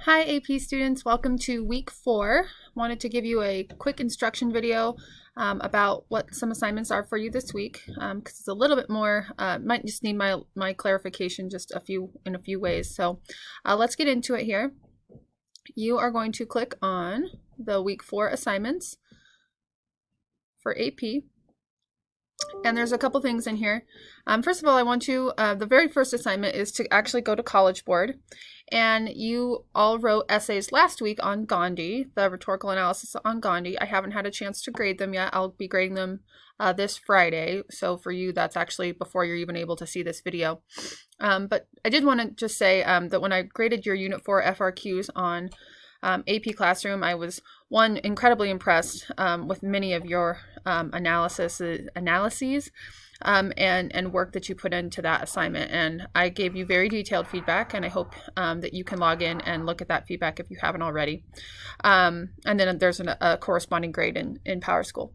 Hi AP students, welcome to week 4. Wanted to give you a quick instruction video about what some assignments are for you this week because it's a little bit more, might just need my clarification just in a few ways. So let's get into it here. You are going to click on the week 4 assignments for AP. And there's a couple things in here. First of all, I want you, the very first assignment is to actually go to College Board. And you all wrote essays last week on Gandhi, the rhetorical analysis on Gandhi. I haven't had a chance to grade them yet. I'll be grading them this Friday. So for you, that's actually before you're even able to see this video. But I did want to just say that when I graded your Unit 4 FRQs on AP Classroom, I was, one, incredibly impressed with many of your analyses and work that you put into that assignment. And I gave you very detailed feedback, and I hope that you can log in and look at that feedback if you haven't already. And then there's a corresponding grade in PowerSchool.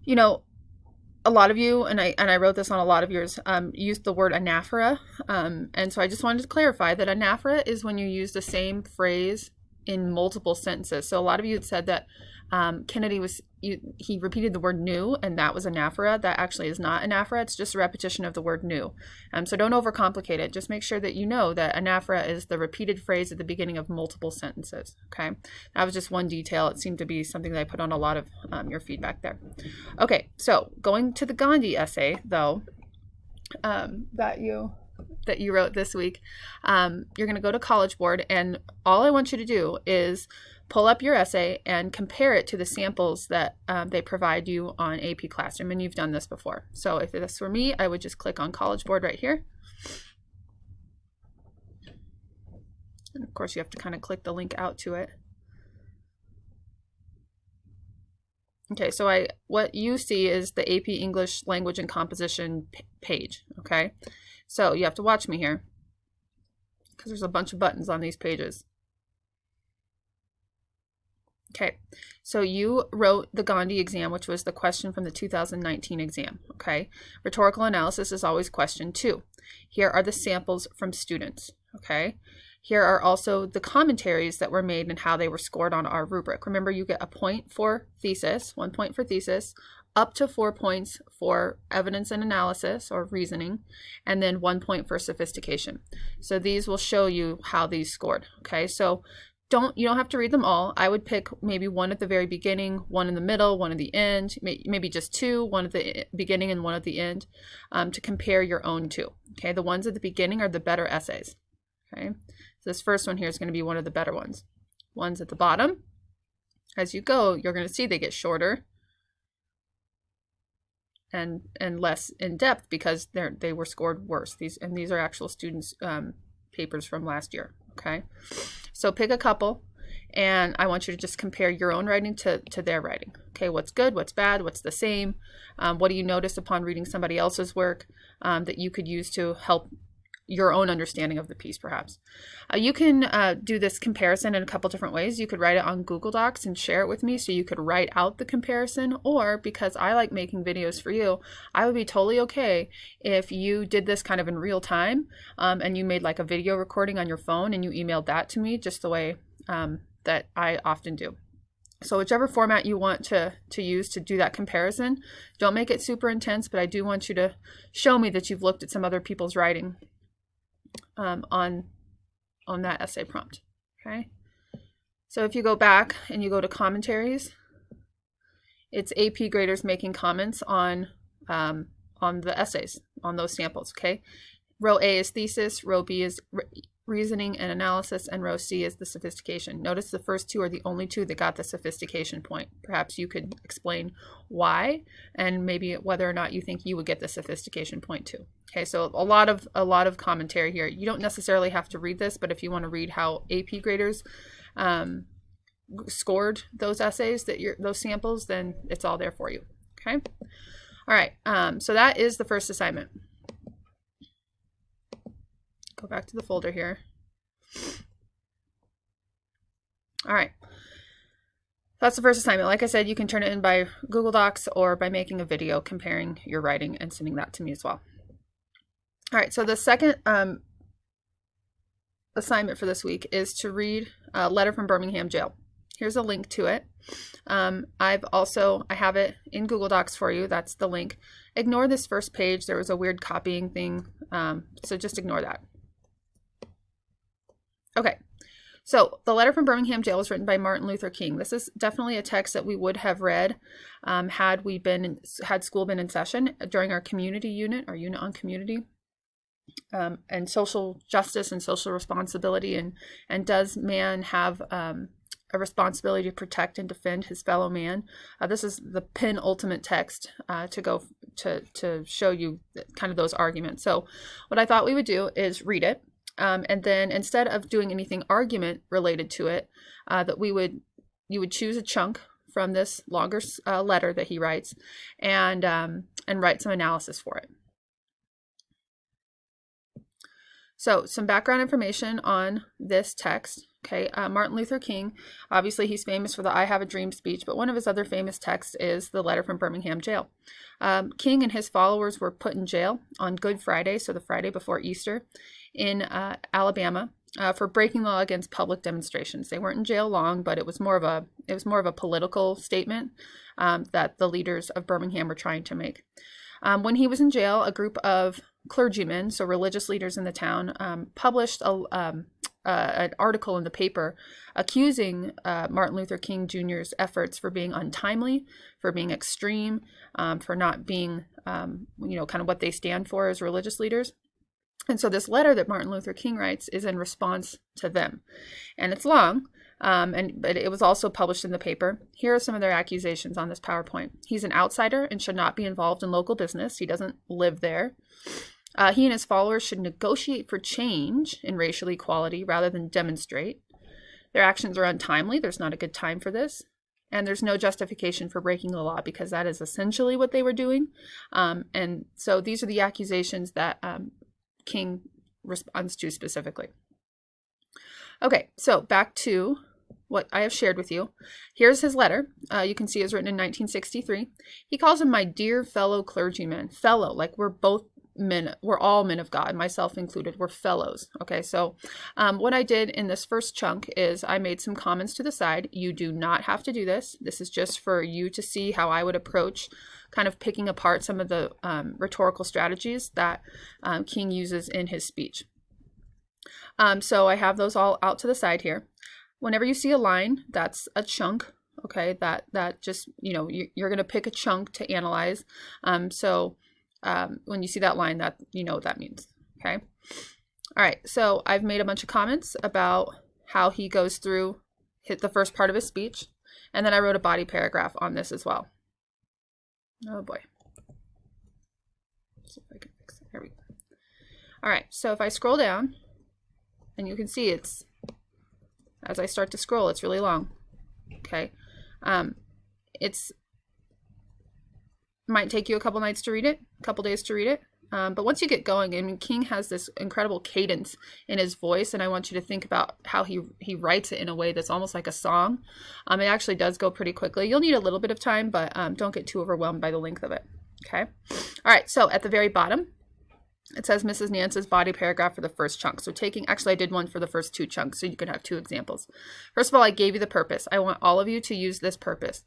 You know, a lot of you, and I wrote this on a lot of yours, used the word anaphora. And so I just wanted to clarify that anaphora is when you use the same phrase in multiple sentences. So a lot of you had said that Kennedy he repeated the word new, and that was anaphora. That actually is not anaphora. It's just a repetition of the word new. So don't overcomplicate it. Just make sure that you know that anaphora is the repeated phrase at the beginning of multiple sentences. Okay, that was just one detail. It seemed to be something that I put on a lot of your feedback there. Okay, so going to the Gandhi essay, though, that you wrote this week, you're going to go to College Board, and all I want you to do is pull up your essay and compare it to the samples that they provide you on AP Classroom, and you've done this before. So if this were me, I would just click on College Board right here. And of course, you have to kind of click the link out to it. Okay, so what you see is the AP English Language and Composition page, okay? So you have to watch me here because there's a bunch of buttons on these pages. Okay, so you wrote the Gandhi exam, which was the question from the 2019 exam, okay? Rhetorical analysis is always question 2. Here are the samples from students, okay? Here are also the commentaries that were made and how they were scored on our rubric. Remember, you get a point for thesis, 1 point for thesis, up to 4 points for evidence and analysis or reasoning, and then 1 point for sophistication. So these will show you how these scored, okay? So you don't have to read them all. I would pick maybe one at the very beginning, one in the middle, one at the end, maybe just 2, one at the beginning and one at the end, to compare your own to. Okay, the ones at the beginning are the better essays. Okay, so this first one here is going to be one of the better ones. Ones at the bottom, as you go, you're going to see they get shorter and less in depth because they were scored worse. These are actual students' papers from last year. Okay, so pick a couple, and I want you to just compare your own writing to their writing. Okay, what's good, what's bad, what's the same, what do you notice upon reading somebody else's work that you could use to help your own understanding of the piece, perhaps. You can do this comparison in a couple different ways. You could write it on Google Docs and share it with me, so you could write out the comparison, or because I like making videos for you, I would be totally okay if you did this kind of in real time, and you made like a video recording on your phone and you emailed that to me, just the way that I often do. So whichever format you want to use to do that comparison, don't make it super intense, but I do want you to show me that you've looked at some other people's writing on that essay prompt. Okay, so if you go back and you go to commentaries, it's AP graders making comments on the essays, on those samples. Okay, row A is thesis, row B is reasoning and analysis, and row C is the sophistication. Notice the first 2 are the only 2 that got the sophistication point. Perhaps you could explain why, and maybe whether or not you think you would get the sophistication point too. Okay, so a lot of commentary here. You don't necessarily have to read this, but if you want to read how AP graders scored those essays, those samples, then it's all there for you. Okay, all right. So that is the first assignment. Go back to the folder here. All right. That's the first assignment. Like I said, you can turn it in by Google Docs or by making a video comparing your writing and sending that to me as well. All right, so the second assignment for this week is to read a letter from Birmingham jail. Here's a link to it. I have it in Google Docs for you. That's the link. Ignore this first page. There was a weird copying thing. So just ignore that. Okay. So the letter from Birmingham jail was written by Martin Luther King. This is definitely a text that we would have read had school been in session during our community unit, our unit on community. And social justice and social responsibility, and does man have a responsibility to protect and defend his fellow man? This is the penultimate text to show you kind of those arguments. So what I thought we would do is read it, and then instead of doing anything argument related to it, you would choose a chunk from this longer letter that he writes, and write some analysis for it. So some background information on this text. Okay, Martin Luther King, obviously he's famous for the I Have a Dream speech, but one of his other famous texts is the letter from Birmingham jail. King and his followers were put in jail on Good Friday, so the Friday before Easter, in Alabama, for breaking the law against public demonstrations. They weren't in jail long, but it was more of a political statement that the leaders of Birmingham were trying to make. When he was in jail, a group of clergymen, so religious leaders in the town, published an article in the paper accusing Martin Luther King Jr.'s efforts for being untimely, for being extreme, for not being, kind of what they stand for as religious leaders. And so this letter that Martin Luther King writes is in response to them. And it's long, but it was also published in the paper. Here are some of their accusations on this PowerPoint. He's an outsider and should not be involved in local business. He doesn't live there. He and his followers should negotiate for change in racial equality rather than demonstrate. Their actions are untimely. There's not a good time for this. And there's no justification for breaking the law because that is essentially what they were doing. And so these are the accusations that King responds to specifically. Okay, so back to what I have shared with you. Here's his letter. You can see it was written in 1963. He calls him my dear fellow clergyman. Fellow, like we're both men, we're all men of God, myself included, we're fellows. Okay, so what I did in this first chunk is I made some comments to the side. You do not have to do this. This is just for you to see how I would approach kind of picking apart some of the rhetorical strategies that King uses in his speech. So I have those all out to the side here. Whenever you see a line, that's a chunk. Okay, that just, you're going to pick a chunk to analyze. When you see that line, that you know what that means. Okay. All right. So I've made a bunch of comments about how he goes through the first part of his speech, and then I wrote a body paragraph on this as well. Oh boy. Let's see if I can fix it. Here we go. All right. So if I scroll down, and you can see as I start to scroll, it's really long. Okay. Might take you a couple nights to read it, a couple days to read it. But once you get going, I mean, King has this incredible cadence in his voice, and I want you to think about how he writes it in a way that's almost like a song. It actually does go pretty quickly. You'll need a little bit of time, but don't get too overwhelmed by the length of it. Okay. All right. So at the very bottom, it says Mrs. Nance's body paragraph for the first chunk. So I did one for the first two chunks, so you could have two examples. First of all, I gave you the purpose. I want all of you to use this purpose.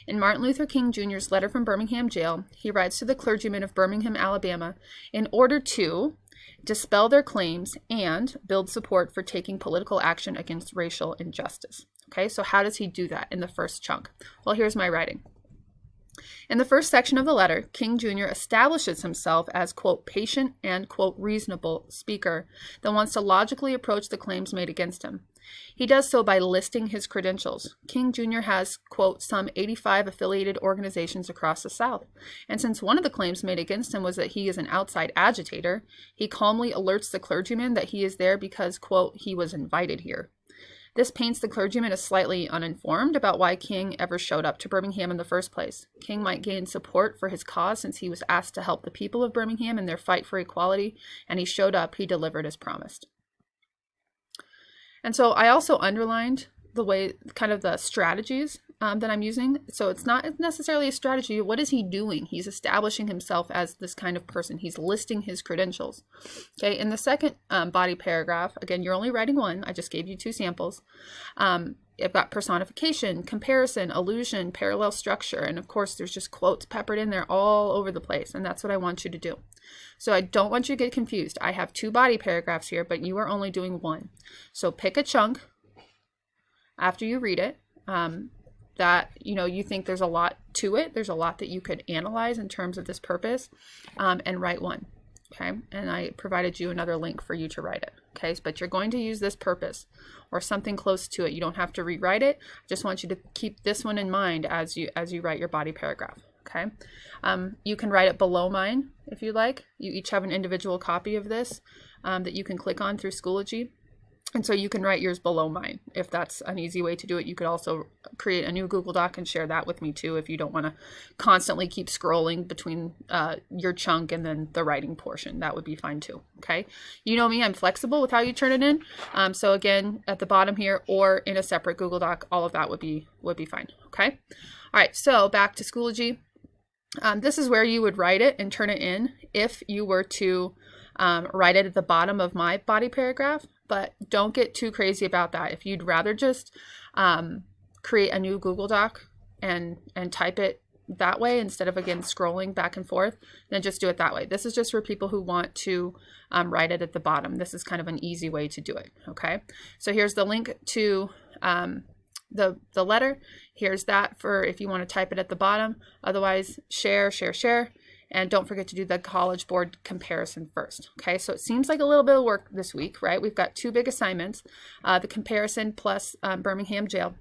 In Martin Luther King Jr.'s letter from Birmingham jail, he writes to the clergymen of Birmingham, Alabama, in order to dispel their claims and build support for taking political action against racial injustice. Okay, so how does he do that in the first chunk? Well, here's my writing. In the first section of the letter, King Jr. establishes himself as, quote, patient and, quote, reasonable speaker that wants to logically approach the claims made against him. He does so by listing his credentials. King Jr. has, quote, some 85 affiliated organizations across the South. And since one of the claims made against him was that he is an outside agitator, he calmly alerts the clergyman that he is there because, quote, he was invited here. This paints the clergyman as slightly uninformed about why King ever showed up to Birmingham in the first place. King might gain support for his cause since he was asked to help the people of Birmingham in their fight for equality, and he showed up, he delivered as promised. And so I also underlined the way, kind of the strategies that I'm using. So it's not necessarily a strategy. What is he doing? He's establishing himself as this kind of person. He's listing his credentials. Okay, in the second body paragraph, again, you're only writing one. I just gave you 2 samples. I've got personification, comparison, allusion, parallel structure, and of course there's just quotes peppered in there all over the place, and that's what I want you to do. So I don't want you to get confused. I have 2 body paragraphs here, but you are only doing 1. So pick a chunk after you read it that you think there's a lot to it. There's a lot that you could analyze in terms of this purpose, and write one. Okay, and I provided you another link for you to write it. Okay, but you're going to use this purpose or something close to it. You don't have to rewrite it. I just want you to keep this one in mind as you write your body paragraph. Okay, you can write it below mine if you like. You each have an individual copy of this that you can click on through Schoology. And so you can write yours below mine if that's an easy way to do it. You could also create a new Google Doc and share that with me too if you don't want to constantly keep scrolling between your chunk and then the writing portion. That would be fine too. Okay. You know me, I'm flexible with how you turn it in. So again, at the bottom here or in a separate Google Doc, all of that would be fine. Okay. All right. So back to Schoology. This is where you would write it and turn it in if you were to write it at the bottom of my body paragraph. But don't get too crazy about that. If you'd rather just create a new Google Doc and type it that way instead of, again, scrolling back and forth, then just do it that way. This is just for people who want to write it at the bottom. This is kind of an easy way to do it, okay? So here's the link to the letter. Here's that for if you want to type it at the bottom. Otherwise, share. And don't forget to do the College Board comparison first. Okay, so it seems like a little bit of work this week, right? We've got 2 big assignments, the comparison plus Birmingham Jail.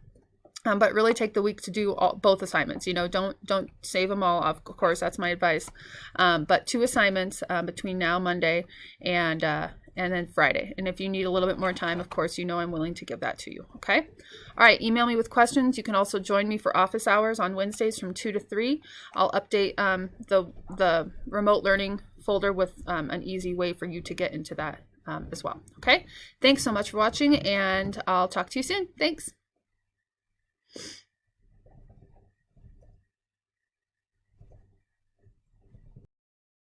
But really take the week to do both assignments. Don't save them all. Of course, that's my advice. But 2 assignments between now, Monday, and then Friday. And if you need a little bit more time, of course, I'm willing to give that to you. Okay. All right. Email me with questions. You can also join me for office hours on Wednesdays from 2 to 3. I'll update the remote learning folder with an easy way for you to get into that as well. Okay. Thanks so much for watching, and I'll talk to you soon. Thanks.